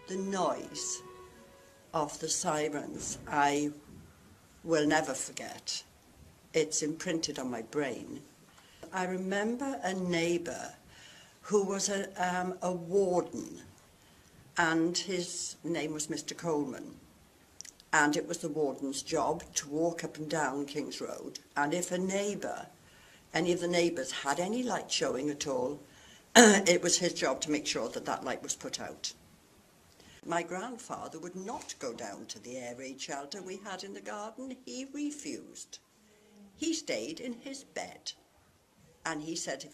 The noise of the sirens I will never forget. It's imprinted on my brain. I remember a neighbour who was a warden, and his name was Mr. Coleman. And it was the warden's job to walk up and down King's Road, and if any of the neighbours had any light showing at all, it was his job to make sure that that light was put out. My grandfather would not go down to the air raid shelter we had in the garden. He refused. He stayed in his bed. And he said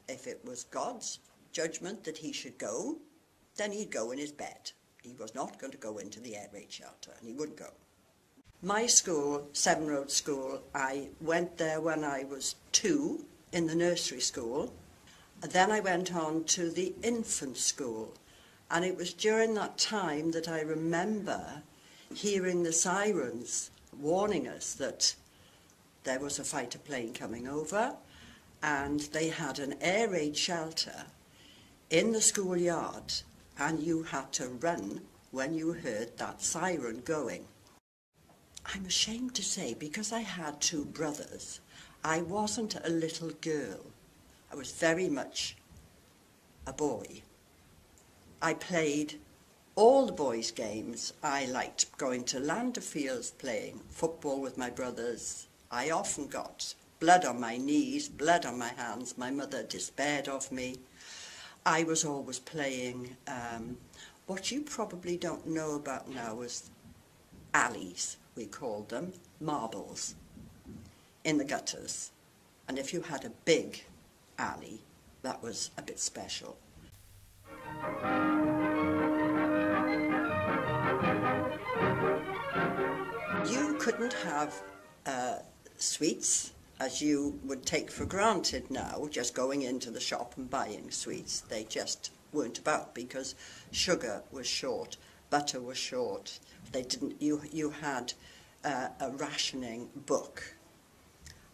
if it was God's judgment that he should go, then he'd go in his bed. He was not going to go into the air raid shelter, and he wouldn't go. My school, Seven Road School, I went there when I was 2 in the nursery school. Then I went on to the infant school. And it was during that time that I remember hearing the sirens warning us that there was a fighter plane coming over, and they had an air raid shelter in the schoolyard, and you had to run when you heard that siren going. I'm ashamed to say, because I had 2 brothers, I wasn't a little girl. I was very much a boy. I played all the boys' games. I liked going to Lander Fields, playing football with my brothers. I often got blood on my knees, blood on my hands. My mother despaired of me. I was always playing what you probably don't know about now is alleys, we called them, marbles, in the gutters. And if you had a big alley, that was a bit special. You couldn't have sweets, as you would take for granted now, just going into the shop and buying sweets. They just weren't about because sugar was short, butter was short. They didn't. You had a rationing book,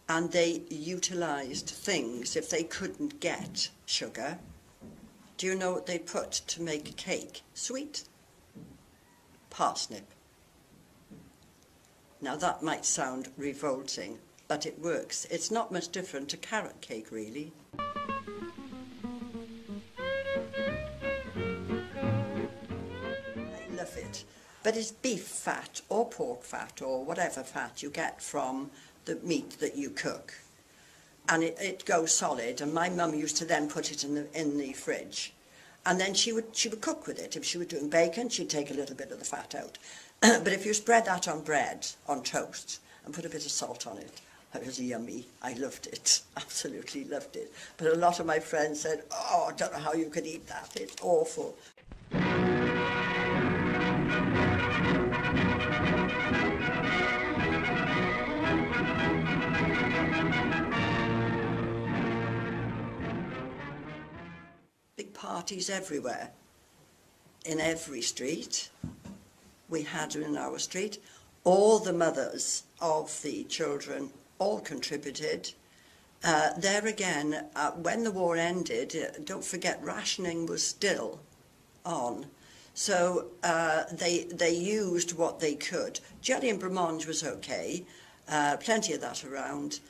and they utilised things if they couldn't get sugar. Do you know what they put to make a cake? Sweet parsnip. Now that might sound revolting, but it works. It's not much different to carrot cake, really. I love it. But it's beef fat or pork fat or whatever fat you get from the meat that you cook. And it goes solid, and my mum used to then put it in the fridge, and then she would cook with it. If she was doing bacon, she'd take a little bit of the fat out. But if you spread that on bread, on toast, and put a bit of salt on it, it was yummy. I loved it, absolutely loved it. But a lot of my friends said, "Oh, I don't know how you could eat that. It's awful." Big parties everywhere, in every street. We had in our street. All the mothers of the children all contributed. There again, when the war ended, don't forget rationing was still on. So they used what they could. Jelly and blancmange was okay, plenty of that around,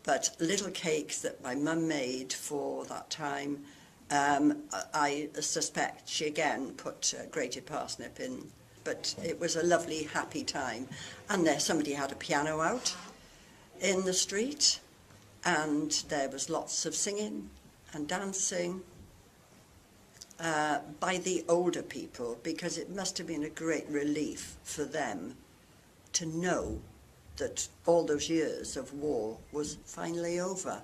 but little cakes that my mum made for that time, I suspect she again put grated parsnip in. But it was a lovely, happy time. And there somebody had a piano out in the street, and there was lots of singing and dancing by the older people, because it must have been a great relief for them to know that all those years of war was finally over.